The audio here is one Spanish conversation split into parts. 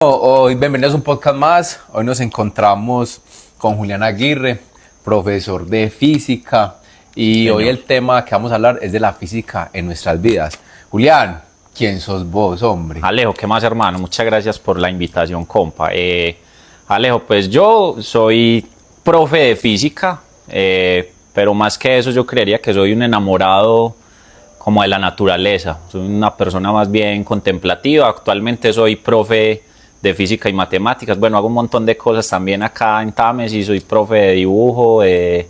Hoy bienvenidos a un podcast más. Hoy nos encontramos con Julián Aguirre, profesor de física, y Señor. hoy el tema que vamos a hablar es de la física en nuestras vidas. Julián, ¿quién sos vos, hombre? Alejo, ¿qué más, hermano? Muchas gracias por la invitación, compa. Alejo, pues yo soy profe de física, pero más que eso yo creería que soy un enamorado como de la naturaleza. Soy una persona más bien contemplativa. Actualmente soy profe de física y matemáticas. Bueno, hago un montón de cosas también acá en Tames y soy profe de dibujo, de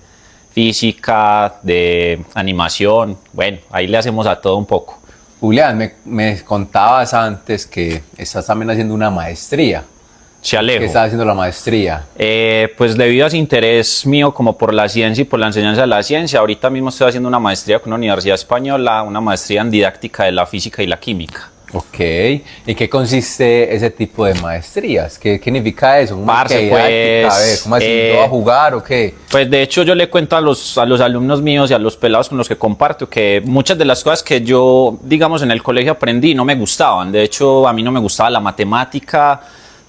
física, de animación. Bueno, ahí le hacemos a todo un poco. Julián, me contabas antes que estás también haciendo una maestría. Se Alejo. ¿Qué estás haciendo la maestría? Pues debido a ese interés mío como por la ciencia y por la enseñanza de la ciencia, ahorita mismo estoy haciendo una maestría con una universidad española, una maestría en didáctica de la física y la química. Ok, ¿y qué consiste ese tipo de maestrías? ¿Qué significa eso? Parce, ¿Qué pues, didáctica? A ver, ¿cómo así? ¿Yo a jugar o qué? Pues de hecho yo le cuento a los alumnos míos y a los pelados con los que comparto que muchas de las cosas que yo, digamos, en el colegio aprendí no me gustaban. De hecho, a mí no me gustaba la matemática.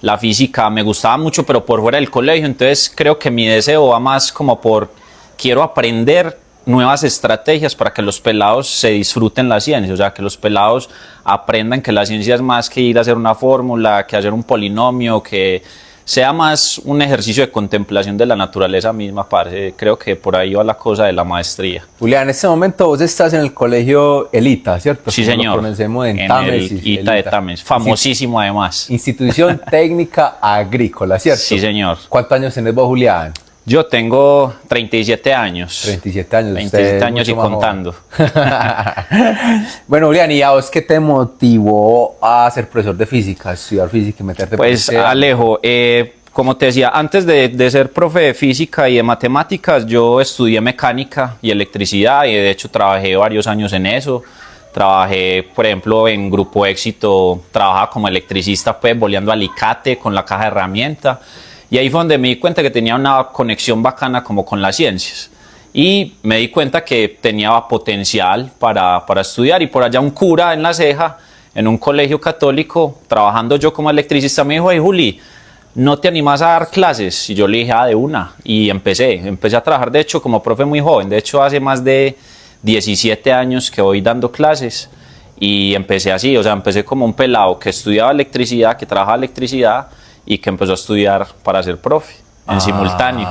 La física me gustaba mucho, pero por fuera del colegio. Entonces creo que mi deseo va más como por quiero aprender nuevas estrategias para que los pelados se disfruten la ciencia. O sea, que los pelados aprendan que la ciencia es más que ir a hacer una fórmula, que hacer un polinomio, que sea más un ejercicio de contemplación de la naturaleza misma, parce. Creo que por ahí va la cosa de la maestría. Julián, en este momento vos estás en el colegio Elita, ¿cierto? Sí, Como señor. lo conocemos en En Tames. el ITA de Tames, famosísimo además. Institución Técnica Agrícola, ¿cierto? Sí, señor. ¿Cuántos años tenés vos, Julián? Yo tengo 37 años. 37 años. 27 años y mucho más contando. Bueno, Julián, ¿y a vos qué te motivó a ser profesor de física, a estudiar física y meterte por Pues ese- Alejo, como te decía, antes de ser profe de física y de matemáticas, yo estudié mecánica y electricidad y de hecho trabajé varios años en eso. Trabajé, por ejemplo, en Grupo Éxito, trabajaba como electricista, pues, boleando alicate con la caja de herramienta. Y ahí fue donde me di cuenta que tenía una conexión bacana como con las ciencias. Y me di cuenta que tenía potencial para estudiar. Y por allá un cura en La Ceja, en un colegio católico, trabajando yo como electricista, me dijo: hey, Juli, ¿no te animas a dar clases? Y yo le dije: de una. Y empecé a trabajar, de hecho, como profe muy joven. De hecho, hace más de 17 años que voy dando clases. Y empecé así, o sea, empecé como un pelado que estudiaba electricidad, que trabajaba electricidad y que empezó a estudiar para ser profe en simultáneo.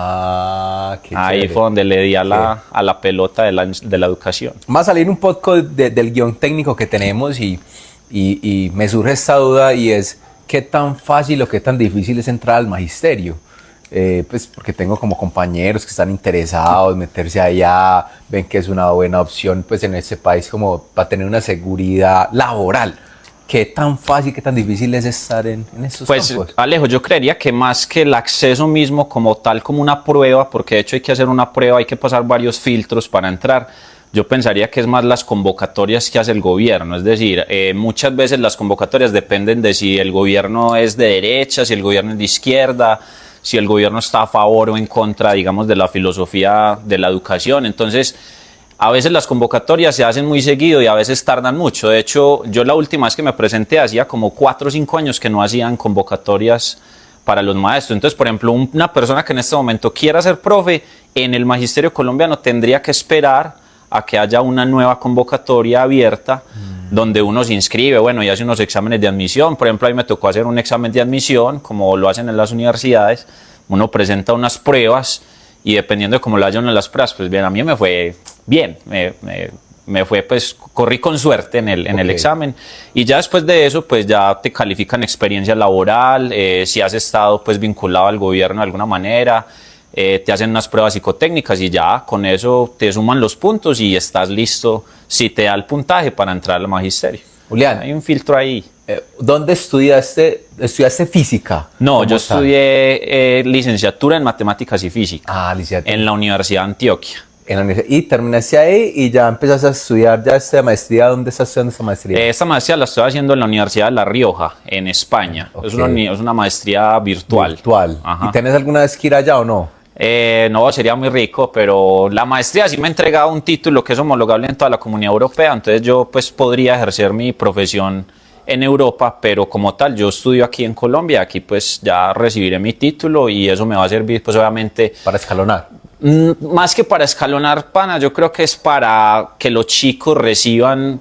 Qué Ahí chévere. fue donde le di a la pelota de la educación. Va a salir un poco del guión técnico que tenemos y me surge esta duda y es ¿qué tan fácil o qué tan difícil es entrar al magisterio? Pues porque tengo como compañeros que están interesados en meterse allá, ven que es una buena opción pues en este país como para tener una seguridad laboral. ¿Qué tan fácil, qué tan difícil es estar en estos Pues campos? Alejo, yo creería que más que el acceso mismo como tal, como una prueba, porque de hecho hay que hacer una prueba, hay que pasar varios filtros para entrar. Yo pensaría que es más las convocatorias que hace el gobierno, es decir, muchas veces las convocatorias dependen de si el gobierno es de derecha, si el gobierno es de izquierda, si el gobierno está a favor o en contra, digamos, de la filosofía de la educación. Entonces, a veces las convocatorias se hacen muy seguido y a veces tardan mucho. De hecho, yo la última vez que me presenté hacía como 4 o 5 años que no hacían convocatorias para los maestros. Entonces, por ejemplo, una persona que en este momento quiera ser profe en el magisterio colombiano tendría que esperar a que haya una nueva convocatoria abierta donde uno se inscribe, bueno, y hace unos exámenes de admisión. Por ejemplo, a mí me tocó hacer un examen de admisión, como lo hacen en las universidades. Uno presenta unas pruebas y dependiendo de cómo lo hayan en las pruebas, pues bien, a mí me fue bien, me fue, pues, corrí con suerte en el examen. Y ya después de eso, pues ya te califican experiencia laboral, si has estado, pues, vinculado al gobierno de alguna manera, te hacen unas pruebas psicotécnicas y ya con eso te suman los puntos y estás listo, si te da el puntaje para entrar al magisterio. Julián, Hay un filtro ahí. ¿Dónde estudiaste? ¿Estudiaste física? No, ¿Cómo yo tal? estudié licenciatura en matemáticas y física Licenciatura. en la Universidad de Antioquia. En la universidad. Y terminaste ahí y ya empezaste a estudiar ya esta maestría. ¿Dónde estás estudiando esta maestría? Esta maestría la estoy haciendo en la Universidad de La Rioja, en España. Ok. Es una maestría virtual. Virtual. ¿Y tenés alguna vez que ir allá o no? No, sería muy rico, pero la maestría sí me ha entregado un título que es homologable en toda la Comunidad Europea, entonces yo pues podría ejercer mi profesión en Europa, pero como tal yo estudio aquí en Colombia, aquí pues ya recibiré mi título y eso me va a servir pues obviamente Para escalonar. más que para escalonar, pana, yo creo que es para que los chicos reciban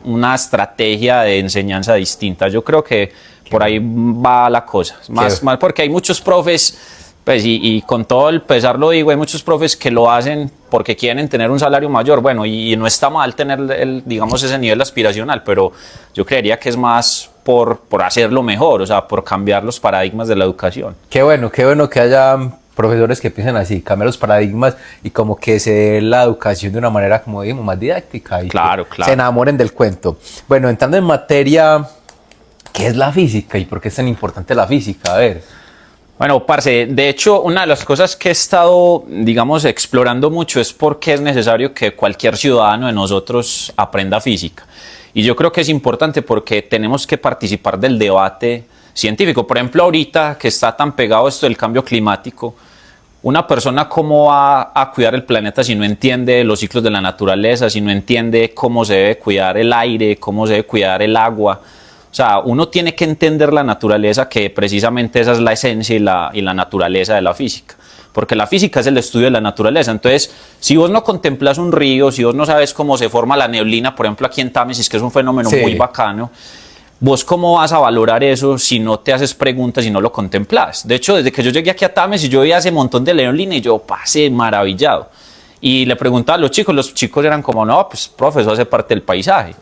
una estrategia de enseñanza distinta. Yo creo que por ahí va la cosa. Más porque hay muchos profes, pues, y con todo el pesar lo digo, hay muchos profes que lo hacen porque quieren tener un salario mayor. Bueno, y no está mal tener, digamos, ese nivel aspiracional, pero yo creería que es más por hacerlo mejor, o sea, por cambiar los paradigmas de la educación. Qué bueno que haya profesores que piensan así, cambiar los paradigmas y como que se dé la educación de una manera, como dijimos, más didáctica y claro, que se enamoren del cuento. Bueno, entrando en materia, ¿qué es la física y por qué es tan importante la física? A ver. Bueno, parce, de hecho, una de las cosas que he estado, digamos, explorando mucho es por qué es necesario que cualquier ciudadano de nosotros aprenda física. Y yo creo que es importante porque tenemos que participar del debate científico. Por ejemplo, ahorita que está tan pegado esto del cambio climático, una persona cómo va a cuidar el planeta si no entiende los ciclos de la naturaleza, si no entiende cómo se debe cuidar el aire, cómo se debe cuidar el agua. O sea, uno tiene que entender la naturaleza, que precisamente esa es la esencia y la naturaleza de la física. Porque la física es el estudio de la naturaleza. Entonces, si vos no contemplas un río, si vos no sabes cómo se forma la neblina, por ejemplo aquí en Támesis, que es un fenómeno muy bacano, ¿vos cómo vas a valorar eso si no te haces preguntas y no lo contemplas? De hecho, desde que yo llegué aquí a Támesis, yo vi ese montón de neblina y yo pasé maravillado. Y le preguntaba a los chicos eran como, no, pues profe, eso hace parte del paisaje.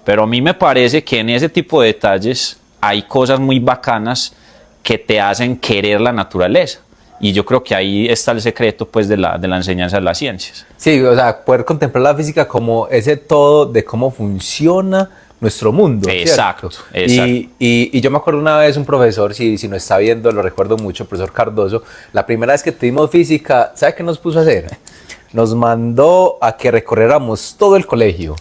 Pero a mí me parece que en ese tipo de detalles hay cosas muy bacanas que te hacen querer la naturaleza. Y yo creo que ahí está el secreto pues, de la enseñanza de las ciencias. Sí, o sea, poder contemplar la física como ese todo de cómo funciona nuestro mundo. Exacto, ¿cierto? exacto. Y yo me acuerdo una vez un profesor, si no está viendo, lo recuerdo mucho, el profesor Cardoso, la primera vez que tuvimos física, ¿sabe qué nos puso a hacer? Nos mandó a que recorriéramos todo el colegio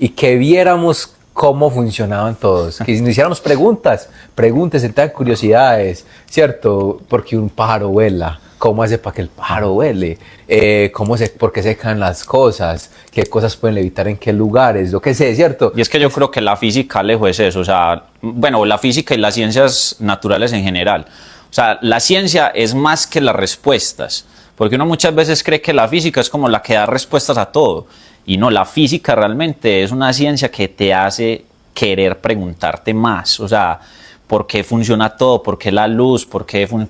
y que viéramos cómo funcionaban todos, que nos hiciéramos preguntas, tengan curiosidades, ¿cierto? Porque un pájaro vuela, ¿cómo hace para que el pájaro vuele? ¿Por qué se caen las cosas? ¿Qué cosas pueden levitar en qué lugares? Lo que sé, ¿cierto? Y es que yo creo que la física, Alejo, es eso, o sea, bueno, la física y las ciencias naturales en general. O sea, la ciencia es más que las respuestas, porque uno muchas veces cree que la física es como la que da respuestas a todo. Y no, la física realmente es una ciencia que te hace querer preguntarte más. O sea, ¿por qué funciona todo? ¿Por qué la luz?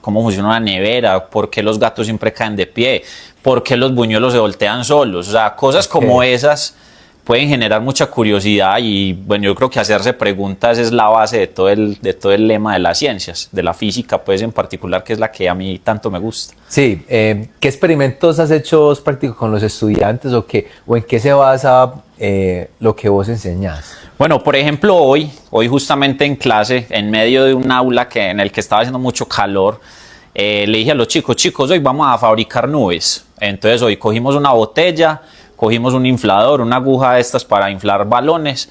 ¿Cómo funciona una nevera? ¿Por qué los gatos siempre caen de pie? ¿Por qué los buñuelos se voltean solos? O sea, cosas como esas pueden generar mucha curiosidad y bueno, yo creo que hacerse preguntas es la base de todo el lema de las ciencias, de la física pues en particular, que es la que a mí tanto me gusta. Sí, ¿qué experimentos has hecho prácticos con los estudiantes o en qué se basa lo que vos enseñás? Bueno, por ejemplo, hoy justamente en clase, en medio de un aula en el que estaba haciendo mucho calor, le dije a los chicos, hoy vamos a fabricar nubes. Entonces hoy cogimos una botella, cogimos un inflador, una aguja de estas para inflar balones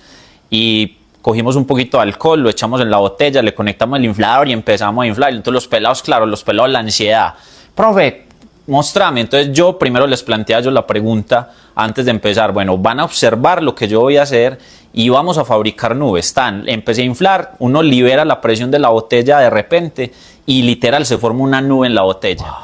y cogimos un poquito de alcohol, lo echamos en la botella, le conectamos el inflador y empezamos a inflar. Entonces los pelados, la ansiedad. Profe, mostrame. Entonces yo primero les planteé a ellos la pregunta antes de empezar. Bueno, van a observar lo que yo voy a hacer y vamos a fabricar nubes. Empecé a inflar, uno libera la presión de la botella de repente y literal se forma una nube en la botella. Wow.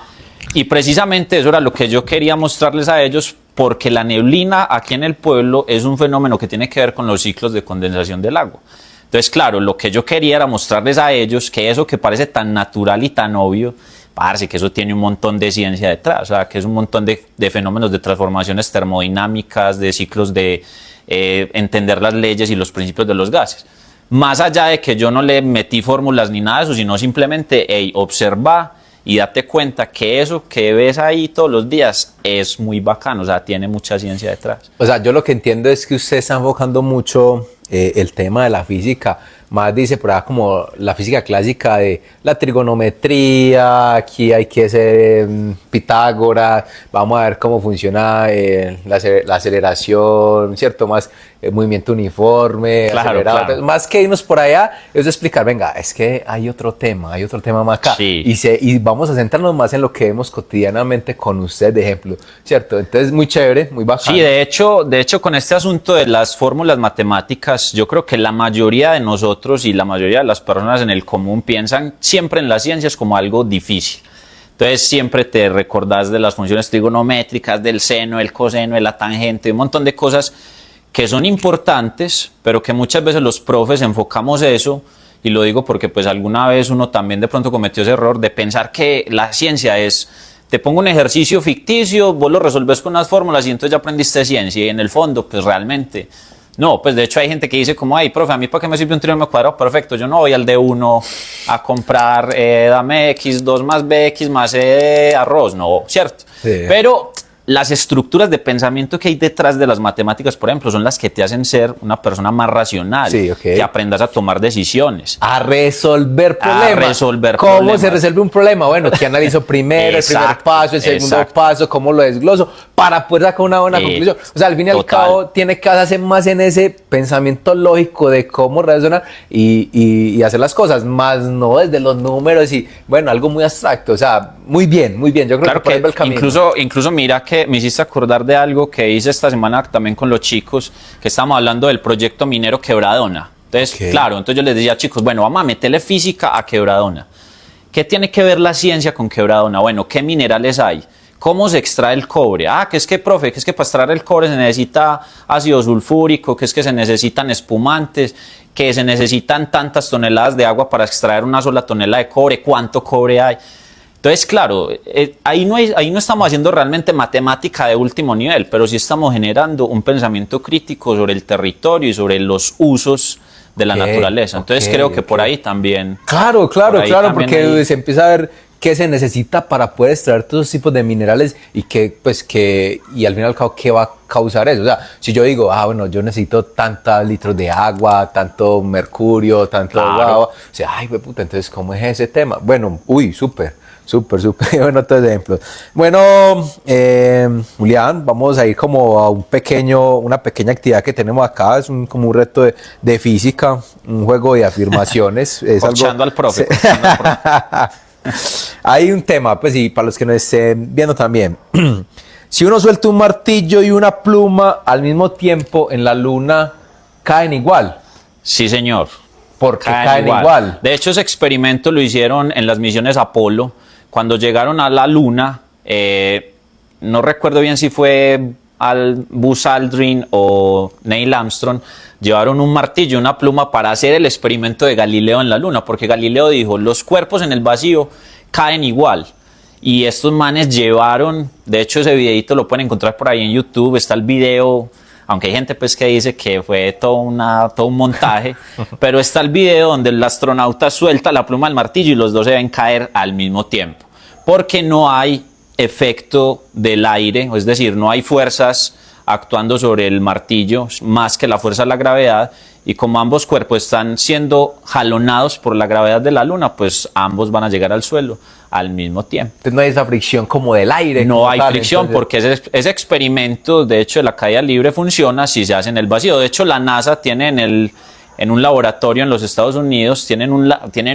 Y precisamente eso era lo que yo quería mostrarles a ellos, porque la neblina aquí en el pueblo es un fenómeno que tiene que ver con los ciclos de condensación del agua. Entonces, claro, lo que yo quería era mostrarles a ellos que eso que parece tan natural y tan obvio, parece que eso tiene un montón de ciencia detrás, o sea, que es un montón de fenómenos de transformaciones termodinámicas, de ciclos de entender las leyes y los principios de los gases. Más allá de que yo no le metí fórmulas ni nada de eso, sino simplemente, observa y date cuenta que eso que ves ahí todos los días es muy bacano, o sea, tiene mucha ciencia detrás. O sea, yo lo que entiendo es que usted está enfocando mucho el tema de la física, más dice por ahí como la física clásica de la trigonometría, aquí hay que hacer Pitágoras, vamos a ver cómo funciona la aceleración, ¿cierto? Más movimiento uniforme, claro, acelerado, claro. Más que irnos por allá, es de explicar, venga, es que hay otro tema más acá, sí. y vamos a centrarnos más en lo que vemos cotidianamente con usted, de ejemplo, ¿cierto? Entonces, muy chévere, muy bacano. Sí, de hecho, con este asunto de las fórmulas matemáticas, yo creo que la mayoría de nosotros nosotros y la mayoría de las personas en el común piensan siempre en las ciencias como algo difícil. Entonces siempre te recordás de las funciones trigonométricas, del seno, el coseno, de la tangente, un montón de cosas que son importantes, pero que muchas veces los profes enfocamos eso, y lo digo porque pues alguna vez uno también de pronto cometió ese error de pensar que la ciencia es, te pongo un ejercicio ficticio, vos lo resolves con unas fórmulas y entonces ya aprendiste ciencia, y en el fondo pues realmente no. Pues de hecho hay gente que dice como, ay profe, ¿a mí para qué me sirve un trinomio cuadrado perfecto? Yo no voy al D1 a comprar, dame x2 más bx más arroz, no, ¿cierto? Sí. Pero las estructuras de pensamiento que hay detrás de las matemáticas, por ejemplo, son las que te hacen ser una persona más racional, sí, okay, que aprendas a tomar decisiones. A resolver problemas. A resolver ¿Cómo problemas. se resuelve un problema? Bueno, ¿qué analizo primero? Exacto, el primer paso, el segundo paso, ¿cómo lo desgloso? Para poder sacar una buena conclusión. O sea, al fin y al cabo, tiene que hacerse más en ese pensamiento lógico de cómo razonar y hacer las cosas, más no desde los números y, bueno, algo muy abstracto. O sea, muy bien, muy bien. Yo creo claro que el camino. Incluso mira que me hiciste acordar de algo que hice esta semana también con los chicos, que estábamos hablando del proyecto minero Quebradona. Entonces, okay, claro, entonces yo les decía, chicos, bueno, vamos a meterle física a Quebradona. ¿Qué tiene que ver la ciencia con Quebradona? Bueno, ¿qué minerales hay? ¿Cómo se extrae el cobre? Ah, que es que, profe, que es que para extraer el cobre se necesita ácido sulfúrico, que es que se necesitan espumantes, que se necesitan tantas toneladas de agua para extraer una sola tonelada de cobre, ¿cuánto cobre hay? Entonces, claro, ahí no estamos haciendo realmente matemática de último nivel, pero sí estamos generando un pensamiento crítico sobre el territorio y sobre los usos de la naturaleza. Entonces, creo que por ahí también... Claro, porque se empieza a ver qué se necesita para poder extraer todos esos tipos de minerales y y al fin y al cabo, ¿qué va a causar eso? O sea, si yo digo, bueno, yo necesito tantos litros de agua, tanto mercurio, tanto agua, o sea, ay, puta, entonces, ¿cómo es ese tema? Bueno, súper. Súper bueno, otros ejemplos. Bueno, Julián, vamos a ir como a una pequeña actividad que tenemos acá, es como un reto de física, un juego de afirmaciones. Corchando al profe. Hay un tema, pues, y para los que nos estén viendo también. Si uno suelta un martillo y una pluma al mismo tiempo en la luna, ¿caen igual? Sí, señor. Porque caen igual. De hecho, ese experimento lo hicieron en las misiones Apolo. Cuando llegaron a la luna, no recuerdo bien si fue Buzz Aldrin o Neil Armstrong, llevaron un martillo y una pluma para hacer el experimento de Galileo en la luna, porque Galileo dijo, los cuerpos en el vacío caen igual. Y estos manes llevaron, de hecho ese videito lo pueden encontrar por ahí en YouTube, está el video, aunque hay gente pues que dice que fue todo un montaje, pero está el video donde el astronauta suelta la pluma del martillo y los dos se ven caer al mismo tiempo, porque no hay efecto del aire, es decir, no hay fuerzas actuando sobre el martillo más que la fuerza de la gravedad, y como ambos cuerpos están siendo jalonados por la gravedad de la luna, pues ambos van a llegar al suelo al mismo tiempo. Entonces no hay esa fricción como del aire. No hay fricción, entonces, porque ese experimento, de hecho, de la caída libre funciona si se hace en el vacío. De hecho, la NASA tiene en un laboratorio en los Estados Unidos, tienen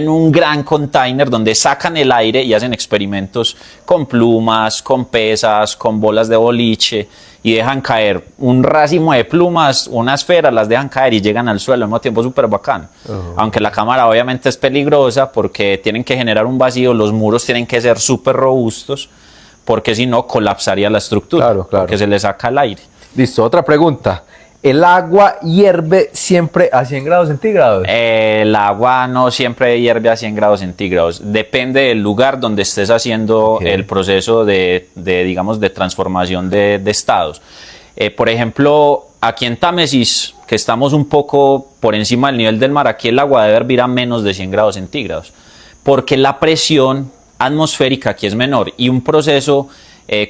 un gran container donde sacan el aire y hacen experimentos con plumas, con pesas, con bolas de boliche, y dejan caer un racimo de plumas, una esfera, las dejan caer y llegan al suelo al mismo tiempo, súper bacán. Aunque la cámara obviamente es peligrosa porque tienen que generar un vacío, los muros tienen que ser súper robustos, porque si no colapsaría la estructura, claro. Porque se le saca el aire. Listo, otra pregunta. ¿El agua hierve siempre a 100 grados centígrados? El agua no siempre hierve a 100 grados centígrados. Depende del lugar donde estés haciendo el proceso de transformación de estados. Por ejemplo, aquí en Támesis, que estamos un poco por encima del nivel del mar, aquí el agua debe hervir a menos de 100 grados centígrados, porque la presión atmosférica aquí es menor y un proceso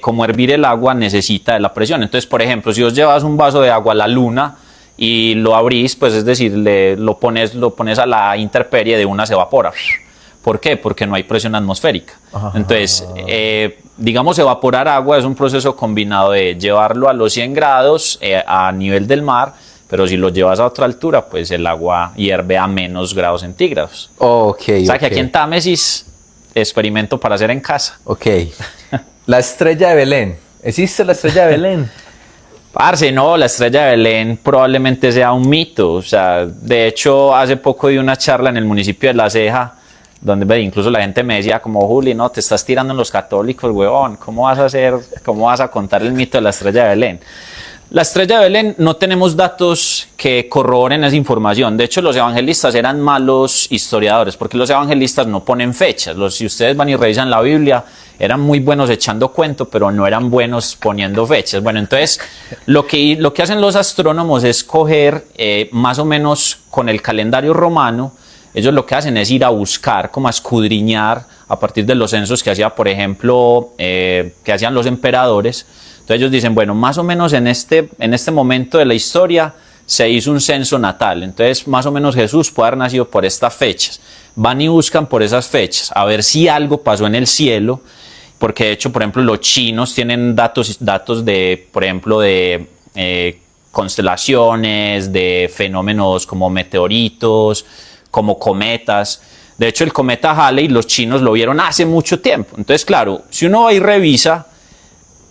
como hervir el agua necesita de la presión. Entonces, por ejemplo, si vos llevas un vaso de agua a la luna y lo abrís, pues es decir, lo pones a la intemperie, de una se evapora. ¿Por qué? Porque no hay presión atmosférica. Entonces, evaporar agua es un proceso combinado de llevarlo a los 100 grados a nivel del mar, pero si lo llevas a otra altura, pues el agua hierve a menos grados centígrados. O sea que aquí en Támesis, experimento para hacer en casa. La estrella de Belén. ¿Existe la estrella de Belén? Parce, no, la estrella de Belén probablemente sea un mito. O sea, de hecho, hace poco di una charla en el municipio de La Ceja, donde incluso la gente me decía como, Juli, no, te estás tirando en los católicos, huevón, cómo vas a contar el mito de la estrella de Belén? La estrella de Belén no tenemos datos que corroboren esa información. De hecho, los evangelistas eran malos historiadores porque los evangelistas no ponen fechas. Si ustedes van y revisan la Biblia, eran muy buenos echando cuento, pero no eran buenos poniendo fechas. Bueno, entonces lo que hacen los astrónomos es coger más o menos con el calendario romano. Ellos lo que hacen es ir a buscar, como a escudriñar a partir de los censos que hacía, por ejemplo, que hacían los emperadores. Entonces ellos dicen, bueno, más o menos en este momento de la historia se hizo un censo natal. Entonces más o menos Jesús puede haber nacido por estas fechas. Van y buscan por esas fechas, a ver si algo pasó en el cielo, porque de hecho, por ejemplo, los chinos tienen datos de, por ejemplo, de constelaciones, de fenómenos como meteoritos, como cometas. De hecho, el cometa Halley, los chinos lo vieron hace mucho tiempo. Entonces, claro, si uno va y revisa,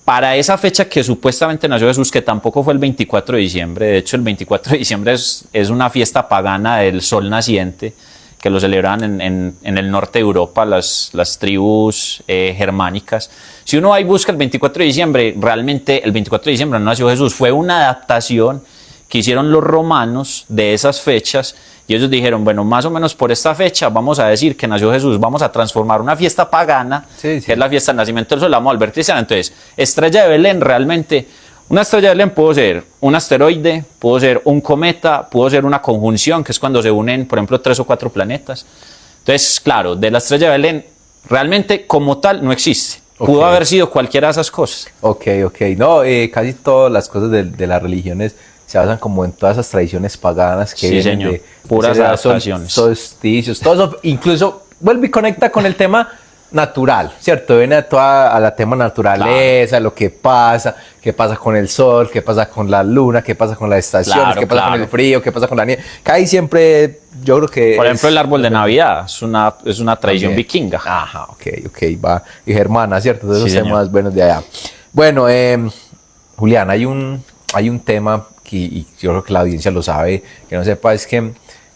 para esa fecha que supuestamente nació Jesús, que tampoco fue el 24 de diciembre, de hecho el 24 de diciembre es una fiesta pagana del sol naciente, que lo celebraban en el norte de Europa, las tribus germánicas. Si uno va y busca el 24 de diciembre, realmente el 24 de diciembre no nació Jesús, fue una adaptación que hicieron los romanos de esas fechas, y ellos dijeron, bueno, más o menos por esta fecha vamos a decir que nació Jesús, vamos a transformar una fiesta pagana, que es la fiesta del nacimiento del sol, la vamos a volver cristiana. Entonces, estrella de Belén, realmente, una estrella de Belén puede ser un asteroide, puede ser un cometa, puede ser una conjunción, que es cuando se unen, por ejemplo, 3 o 4 planetas. Entonces, claro, de la estrella de Belén, realmente como tal no existe. Pudo haber sido cualquiera de esas cosas. Ok. No, casi todas las cosas de las religiones se basan como en todas esas tradiciones paganas que vienen señor. de puras adaptaciones, solsticios, todo eso, incluso vuelve y conecta con el tema natural, ¿cierto? Viene a la tema naturaleza, claro. Lo que pasa, qué pasa con el sol, qué pasa con la luna, qué pasa con las estaciones, claro, qué pasa con el frío, qué pasa con la nieve. Que ahí siempre, yo creo que... Por ejemplo, el árbol de Navidad es una tradición vikinga. Ajá, ok, va. Y germana, ¿cierto? Todos esos temas buenos de allá. Bueno, Julián, hay un tema y yo creo que la audiencia lo sabe, que no sepa, es que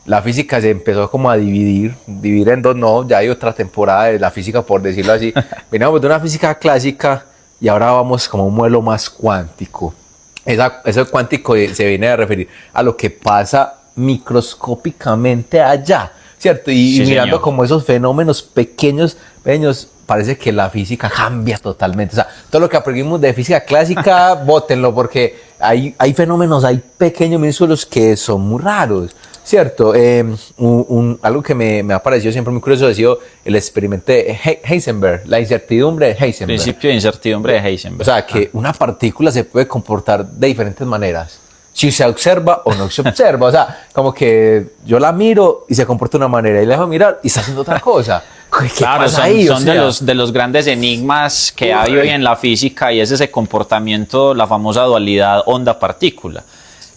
la física se empezó como a dividir en dos, no, ya hay otra temporada de la física, por decirlo así. Veníamos de una física clásica y ahora vamos como a un modelo más cuántico. Ese cuántico se viene a referir a lo que pasa microscópicamente allá, ¿cierto? Y mirando como esos fenómenos pequeños, parece que la física cambia totalmente. O sea, todo lo que aprendimos de física clásica, bótenlo, porque hay fenómenos, hay pequeños minúsculos que son muy raros, ¿cierto? Algo que me ha parecido siempre muy curioso ha sido el experimento de Heisenberg, la incertidumbre de Heisenberg. Principio de incertidumbre de Heisenberg. O sea, que una partícula se puede comportar de diferentes maneras, si se observa o no se observa. O sea, como que yo la miro y se comporta de una manera y la dejo mirar y está haciendo otra cosa. Claro, son de los grandes enigmas que hay hoy en la física, y es ese comportamiento, la famosa dualidad onda-partícula.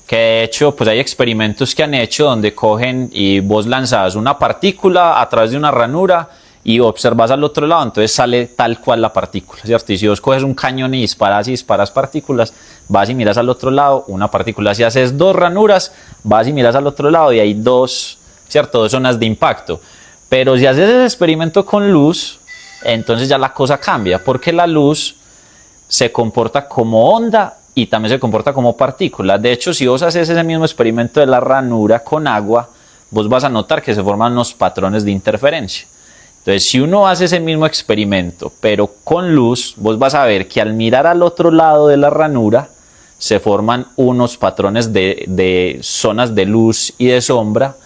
Que de hecho, pues hay experimentos que han hecho donde cogen y vos lanzás una partícula a través de una ranura y observas al otro lado, entonces sale tal cual la partícula, ¿cierto? Y si vos coges un cañón y disparas partículas, vas y miras al otro lado, una partícula. Si haces 2 ranuras, vas y miras al otro lado y hay 2, ¿cierto? 2 zonas de impacto. Pero si haces ese experimento con luz, entonces ya la cosa cambia, porque la luz se comporta como onda y también se comporta como partícula. De hecho, si vos haces ese mismo experimento de la ranura con agua, vos vas a notar que se forman unos patrones de interferencia. Entonces, si uno hace ese mismo experimento, pero con luz, vos vas a ver que al mirar al otro lado de la ranura, se forman unos patrones de zonas de luz y de sombra,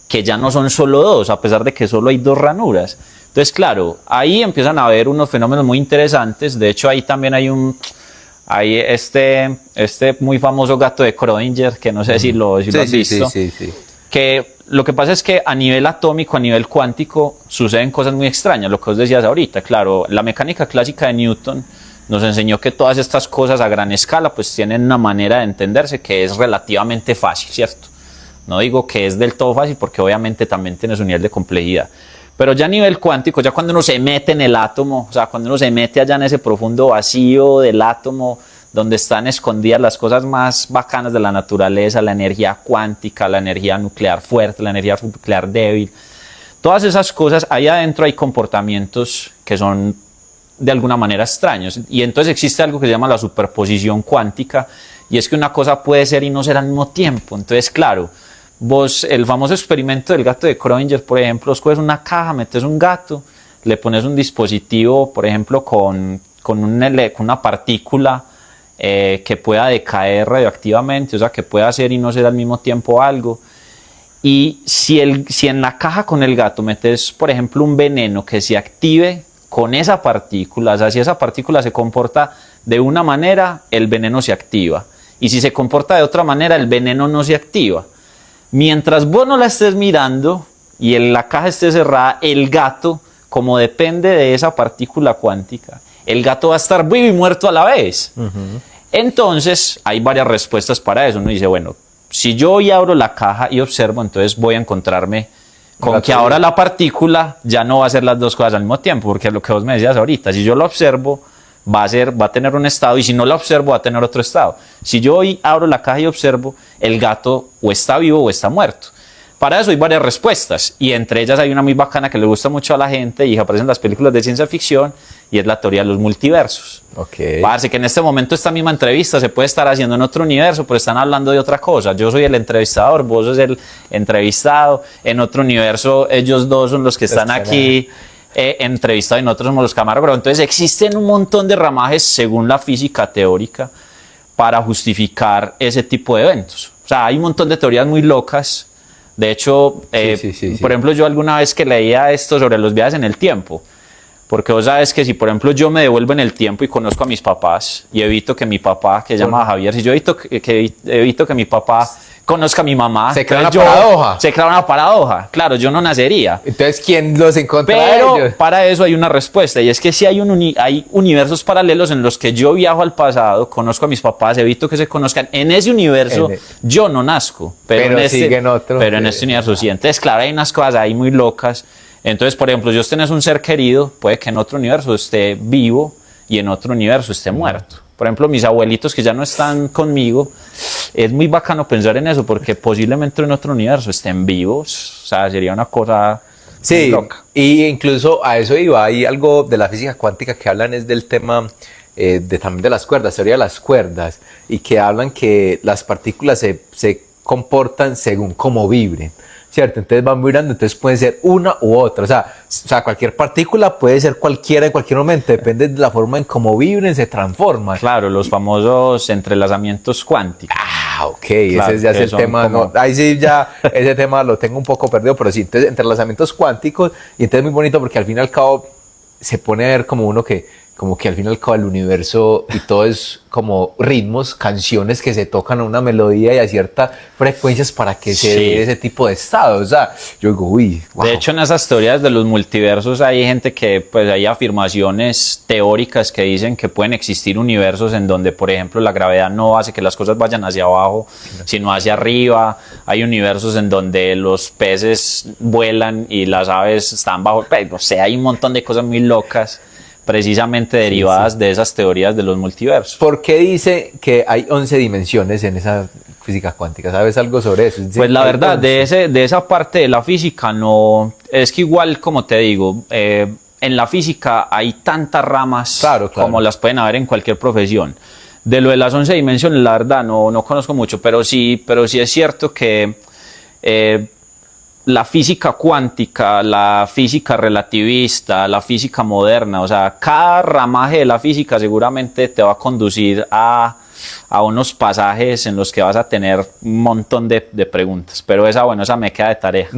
que ya no son solo 2, a pesar de que solo hay 2 ranuras. Entonces, claro, ahí empiezan a haber unos fenómenos muy interesantes. De hecho, ahí también hay este muy famoso gato de Schrödinger, que no sé si lo has visto. Sí. Que lo que pasa es que a nivel atómico, a nivel cuántico, suceden cosas muy extrañas, lo que vos decías ahorita. Claro, la mecánica clásica de Newton nos enseñó que todas estas cosas a gran escala pues tienen una manera de entenderse que es relativamente fácil, ¿cierto? No digo que es del todo fácil, porque obviamente también tiene su nivel de complejidad. Pero ya a nivel cuántico, ya cuando uno se mete en el átomo, o sea, cuando uno se mete allá en ese profundo vacío del átomo, donde están escondidas las cosas más bacanas de la naturaleza, la energía cuántica, la energía nuclear fuerte, la energía nuclear débil. Todas esas cosas, ahí adentro hay comportamientos que son de alguna manera extraños. Y entonces existe algo que se llama la superposición cuántica, y es que una cosa puede ser y no ser al mismo tiempo. Entonces, claro, vos, el famoso experimento del gato de Schrödinger, por ejemplo, vos coges una caja, metes un gato, le pones un dispositivo, por ejemplo, con una partícula que pueda decaer radioactivamente, o sea, que pueda ser y no ser al mismo tiempo algo. Y si en la caja con el gato metes, por ejemplo, un veneno que se active con esa partícula, o sea, si esa partícula se comporta de una manera, el veneno se activa. Y si se comporta de otra manera, el veneno no se activa. Mientras vos no la estés mirando y la caja esté cerrada, el gato, como depende de esa partícula cuántica, el gato va a estar vivo y muerto a la vez. Entonces, hay varias respuestas para eso. Uno dice, bueno, si yo hoy abro la caja y observo, entonces voy a encontrarme con que ahora la partícula ya no va a hacer las dos cosas al mismo tiempo, porque es lo que vos me decías ahorita. Si yo lo observo, va a tener un estado, y si no la observo, va a tener otro estado. Si yo hoy abro la caja y observo, el gato o está vivo o está muerto. Para eso hay varias respuestas, y entre ellas hay una muy bacana que le gusta mucho a la gente y aparece en las películas de ciencia ficción, y es la teoría de los multiversos. Parece que en este momento esta misma entrevista se puede estar haciendo en otro universo, pero están hablando de otra cosa. Yo soy el entrevistador, vos sos el entrevistado. En otro universo ellos dos son los que están aquí entrevistados, y nosotros somos los camarógrafos. Entonces existen un montón de ramajes según la física teórica para justificar ese tipo de eventos. O sea, hay un montón de teorías muy locas. De hecho, por ejemplo, yo alguna vez que leía esto sobre los viajes en el tiempo, porque vos sabes que si, por ejemplo, yo me devuelvo en el tiempo y conozco a mis papás y evito que mi papá, que se llama Javier, si yo evito que mi papá conozca a mi mamá, se crea una paradoja. Se crea una paradoja. Claro, yo no nacería. Entonces, ¿quién los encontrará? Pero para eso hay una respuesta, y es que si hay universos paralelos en los que yo viajo al pasado, conozco a mis papás, evito que se conozcan. En ese universo yo no nazco, pero en este universo sí. Entonces, claro, hay unas cosas ahí muy locas. Entonces, por ejemplo, si vos tenés un ser querido, puede que en otro universo esté vivo y en otro universo esté muerto. Por ejemplo, mis abuelitos que ya no están conmigo, es muy bacano pensar en eso, porque posiblemente en otro universo estén vivos. O sea, sería una cosa muy loca. Y incluso a eso iba. Hay algo de la física cuántica que hablan es del tema también de las cuerdas, teoría de las cuerdas, y que hablan que las partículas se comportan según cómo vibren, ¿cierto? Entonces van vibrando, entonces puede ser una u otra. O sea, cualquier partícula puede ser cualquiera en cualquier momento, depende de la forma en cómo vibren, se transforman. Claro, los famosos entrelazamientos cuánticos. Ok, claro, ese ya es el tema. Como... ahí sí ya ese tema lo tengo un poco perdido, pero sí, entonces entrelazamientos cuánticos, y entonces es muy bonito porque al fin y al cabo se pone a ver como uno que al fin y al cabo el universo y todo es como ritmos, canciones que se tocan a una melodía y a ciertas frecuencias para que se dé ese tipo de estado. O sea, yo digo, uy, wow. De hecho, en esas teorías de los multiversos hay gente que, pues hay afirmaciones teóricas que dicen que pueden existir universos en donde, por ejemplo, la gravedad no hace que las cosas vayan hacia abajo, sino hacia arriba. Hay universos en donde los peces vuelan y las aves están bajo. O sea, hay un montón de cosas muy locas, precisamente derivadas de esas teorías de los multiversos. ¿Por qué dice que hay 11 dimensiones en esa física cuántica? ¿Sabes algo sobre eso? Pues la verdad, de esa parte de la física no... Es que igual, como te digo, en la física hay tantas ramas como las pueden haber en cualquier profesión. De lo de las 11 dimensiones, la verdad, no conozco mucho, pero sí es cierto que... la física cuántica, la física relativista, la física moderna, o sea, cada ramaje de la física seguramente te va a conducir a unos pasajes en los que vas a tener un montón de preguntas, pero esa me queda de tarea.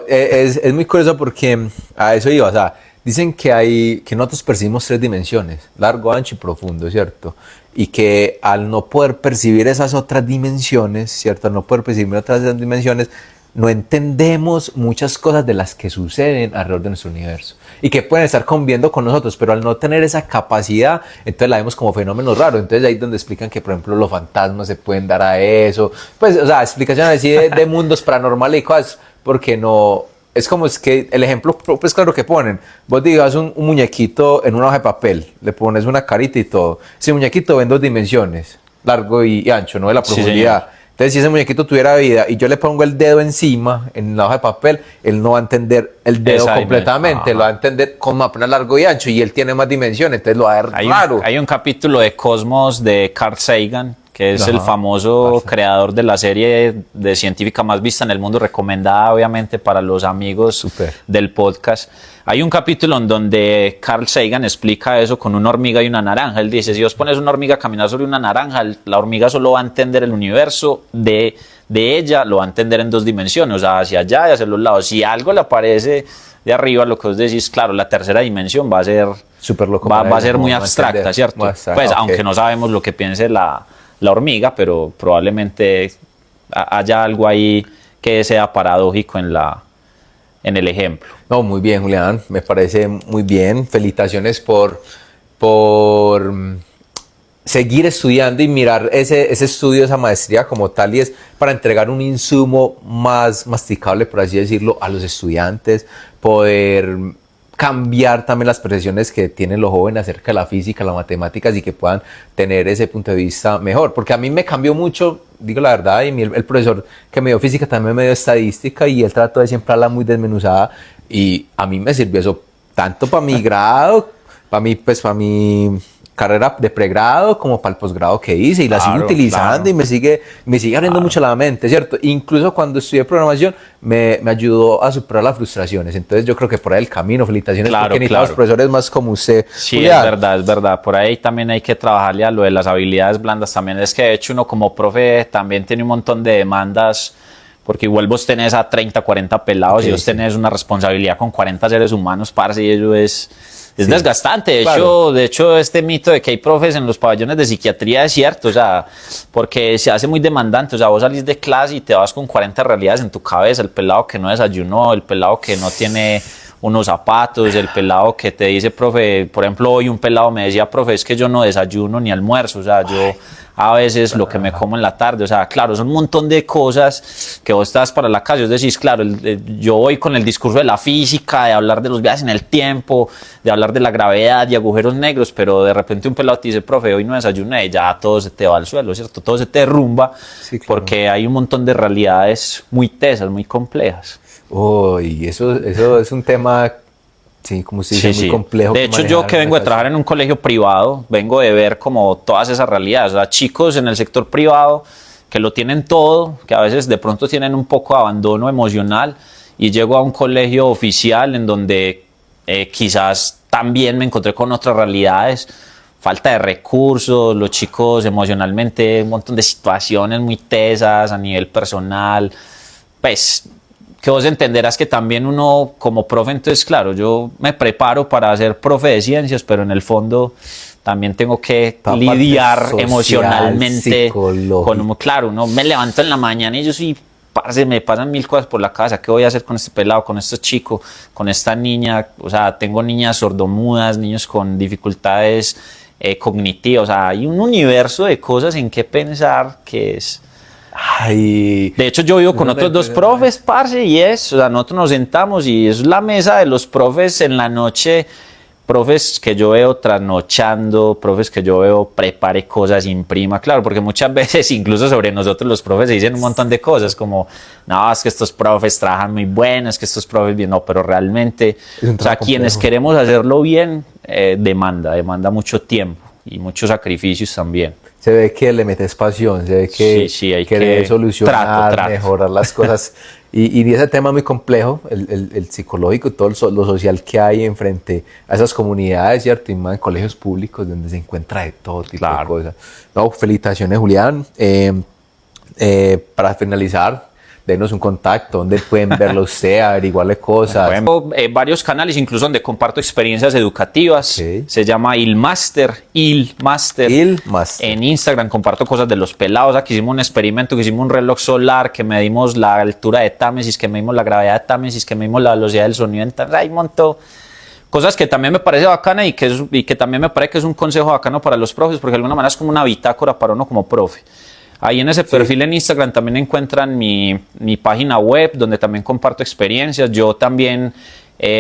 Es muy curioso porque a eso iba, o sea, dicen que nosotros percibimos 3 dimensiones, largo, ancho y profundo, ¿cierto? Y que al no poder percibir esas otras dimensiones, ¿cierto? Al no poder percibir otras dimensiones, no entendemos muchas cosas de las que suceden alrededor de nuestro universo y que pueden estar conviviendo con nosotros, pero al no tener esa capacidad, entonces la vemos como fenómenos raros. Entonces ahí es donde explican que, por ejemplo, los fantasmas se pueden dar a eso, pues, o sea, explicaciones así de mundos paranormales y cosas, porque no es como es que el ejemplo, pues claro que ponen, vos digas un muñequito en una hoja de papel, le pones una carita y todo. Ese muñequito ve en 2 dimensiones, largo y ancho, no de la Sí, profundidad. señor. Entonces, si ese muñequito tuviera vida y yo le pongo el dedo encima en la hoja de papel, él no va a entender el dedo Esa completamente, lo va a entender como apenas largo y ancho, y él tiene más dimensiones, entonces lo va a ver raro. Hay un capítulo de Cosmos de Carl Sagan, que es Ajá, el famoso creador de la serie de científica más vista en el mundo, recomendada obviamente para los amigos Súper. del podcast. Hay un capítulo en donde Carl Sagan explica eso con una hormiga y una naranja. Él dice, si vos pones una hormiga a caminar sobre una naranja, la hormiga solo va a entender el universo de ella, lo va a entender en 2 dimensiones, o sea, hacia allá y hacia los lados. Si algo le aparece de arriba, lo que vos decís, claro, la tercera dimensión va a ser, Súper loco va para a él, ser no muy va a abstracta, entender. ¿cierto? Muy abstracta, Pues ok. aunque no sabemos lo que piense la hormiga, pero probablemente haya algo ahí que sea paradójico en el ejemplo. No, muy bien, Julián, me parece muy bien. Felicitaciones por seguir estudiando y mirar ese estudio, esa maestría como tal, y es para entregar un insumo más masticable, por así decirlo, a los estudiantes, poder cambiar también las percepciones que tienen los jóvenes acerca de la física, las matemáticas, y que puedan tener ese punto de vista mejor. Porque a mí me cambió mucho, digo la verdad, y el profesor que me dio física también me dio estadística, y él trató de siempre hablar muy desmenuzada, y a mí me sirvió eso tanto para mi grado, para mi carrera de pregrado, como para el posgrado que hice, y la sigo Claro, utilizando, claro. y me sigue abriendo mucho la mente, ¿cierto? Incluso cuando estudié programación me ayudó a superar las frustraciones. Entonces yo creo que por ahí el camino, felicitaciones, Claro, porque necesitamos claro. profesores más como usted. Sí, Julián. es verdad. Por ahí también hay que trabajarle a lo de las habilidades blandas también. Es que de hecho uno como profe también tiene un montón de demandas, porque igual vos tenés a 30, 40 pelados, Ok, y vos tenés una responsabilidad con 40 seres humanos, parce, y eso es desgastante. De, claro. de hecho, este mito de que hay profes en los pabellones de psiquiatría es cierto, o sea, porque se hace muy demandante. O sea, vos salís de clase y te vas con 40 realidades en tu cabeza: el pelado que no desayunó, el pelado que no tiene unos zapatos, el pelado que te dice, profe, por ejemplo, hoy un pelado me decía, profe, es que yo no desayuno ni almuerzo, o sea, yo a veces lo que me como en la tarde, o sea, claro, son un montón de cosas que vos estás para la casa. Yo decís, claro, yo voy con el discurso de la física, de hablar de los viajes en el tiempo, de hablar de la gravedad y agujeros negros, pero de repente un pelado te dice, profe, hoy no desayuné, y ya todo se te va al suelo, ¿cierto? Todo se te derrumba, Sí, claro. porque hay un montón de realidades muy tesas, muy complejas. Uy, eso es un tema, sí, como se dice, muy complejo. De hecho, yo que vengo de trabajar en un colegio privado, vengo de ver como todas esas realidades. O sea, chicos en el sector privado que lo tienen todo, que a veces de pronto tienen un poco de abandono emocional, y llego a un colegio oficial en donde quizás también me encontré con otras realidades. Falta de recursos, los chicos emocionalmente, un montón de situaciones muy tesas a nivel personal. Pues que vos entenderás que también uno como profe, entonces claro, yo me preparo para ser profe de ciencias, pero en el fondo también tengo que Toda lidiar parte social, emocionalmente psicológica. claro, no me levanto en la mañana y yo soy, parce, me pasan 1000 cosas por la cabeza. ¿Qué voy a hacer con este pelado, con este chico, con esta niña? O sea, tengo niñas sordomudas, niños con dificultades cognitivas, o sea, hay un universo de cosas en que pensar que es... Ay, De hecho, yo vivo con otros 2 profes, parce, y o sea, nosotros nos sentamos y es la mesa de los profes en la noche, profes que yo veo trasnochando, profes que yo veo prepare cosas, imprima, claro, porque muchas veces incluso sobre nosotros los profes se dicen un montón de cosas como, no, es que estos profes trabajan muy bien, es que estos profes bien, no, pero realmente, un o sea, trabajo quienes complejo. queremos hacerlo bien, demanda mucho tiempo y muchos sacrificios también. se ve que le metes pasión, se ve que Sí, hay quiere que solucionar, trato. mejorar las cosas. Y ese tema es muy complejo, el psicológico, todo lo social que hay enfrente a esas comunidades, ¿cierto? Y más en colegios públicos donde se encuentra de todo tipo de Claro. cosas. No, felicitaciones, Julián. Para finalizar, denos un contacto, donde pueden verlo usted, averiguarle cosas. Tengo varios canales, incluso donde comparto experiencias educativas. Ok. Se llama ILMaster. ILMaster. En Instagram comparto cosas de los pelados. Aquí hicimos un experimento, que hicimos un reloj solar, que medimos la altura de Támesis, que medimos la gravedad de Támesis, que medimos la velocidad del sonido en Támesis. Hay un montón. Cosas que también me parece bacana y que también me parece que es un consejo bacano para los profes, porque de alguna manera es como una bitácora para uno como profe. Ahí en ese perfil en Instagram también encuentran mi página web, donde también comparto experiencias. Yo también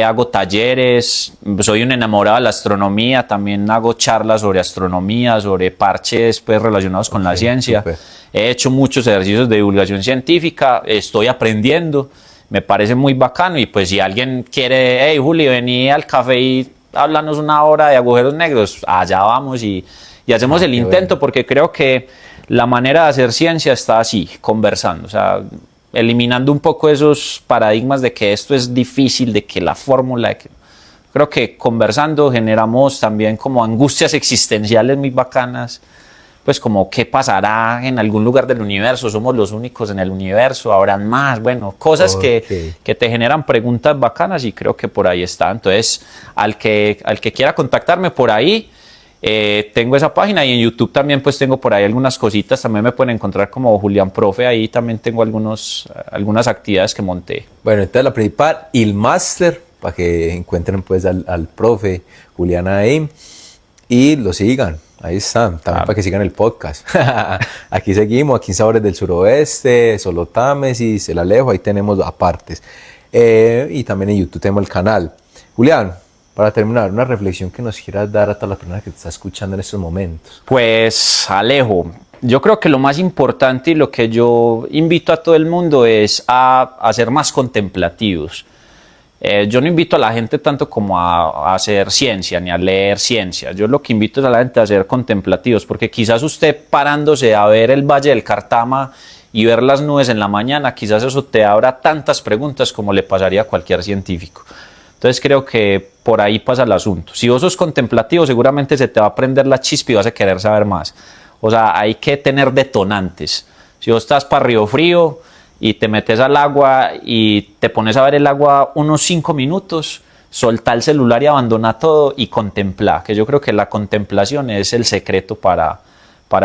hago talleres, soy un enamorado de la astronomía, también hago charlas sobre astronomía, sobre parches pues, relacionados con la ciencia. Super. He hecho muchos ejercicios de divulgación científica, estoy aprendiendo, me parece muy bacano. Y pues si alguien quiere, hey Juli, vení al café y háblanos una hora de agujeros negros, allá vamos y hacemos el intento, bueno. Porque creo que la manera de hacer ciencia está así, conversando, o sea, eliminando un poco esos paradigmas de que esto es difícil, de que la fórmula, creo que conversando generamos también como angustias existenciales muy bacanas, pues como qué pasará en algún lugar del universo, somos los únicos en el universo, habrán más, bueno, cosas que te generan preguntas bacanas y creo que por ahí está. Entonces, al que quiera contactarme por ahí, tengo esa página, y en YouTube también pues tengo por ahí algunas cositas, también me pueden encontrar como Julián Profe, ahí también tengo algunas actividades que monté. Bueno, entonces la principal y el máster, para que encuentren pues al profe Julián ahí y lo sigan, ahí están, también para que sigan el podcast. Aquí seguimos, aquí en Sabores del Suroeste, Solo Támesis, El Alejo, ahí tenemos apartes, y también en YouTube tenemos el canal. Julián, para terminar, una reflexión que nos quieras dar a todas las personas que te están escuchando en estos momentos. Pues, Alejo, yo creo que lo más importante y lo que yo invito a todo el mundo es a ser más contemplativos. Yo no invito a la gente tanto como a hacer ciencia ni a leer ciencia. Yo lo que invito es a la gente a ser contemplativos, porque quizás usted parándose a ver el Valle del Cartama y ver las nubes en la mañana, quizás eso te abra tantas preguntas como le pasaría a cualquier científico. Entonces creo que por ahí pasa el asunto. Si vos sos contemplativo, seguramente se te va a prender la chispa y vas a querer saber más. O sea, hay que tener detonantes. Si vos estás para Río Frío y te metes al agua y te pones a ver el agua unos 5 minutos, soltá el celular y abandona todo y contempla, que yo creo que la contemplación es el secreto para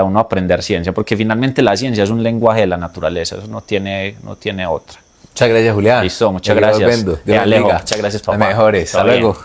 uno aprender ciencia, porque finalmente la ciencia es un lenguaje de la naturaleza, eso no tiene otra. Muchas gracias, Julián. Listo, muchas gracias. Dios Alejo, muchas gracias, papá. Las mejores. Hasta luego.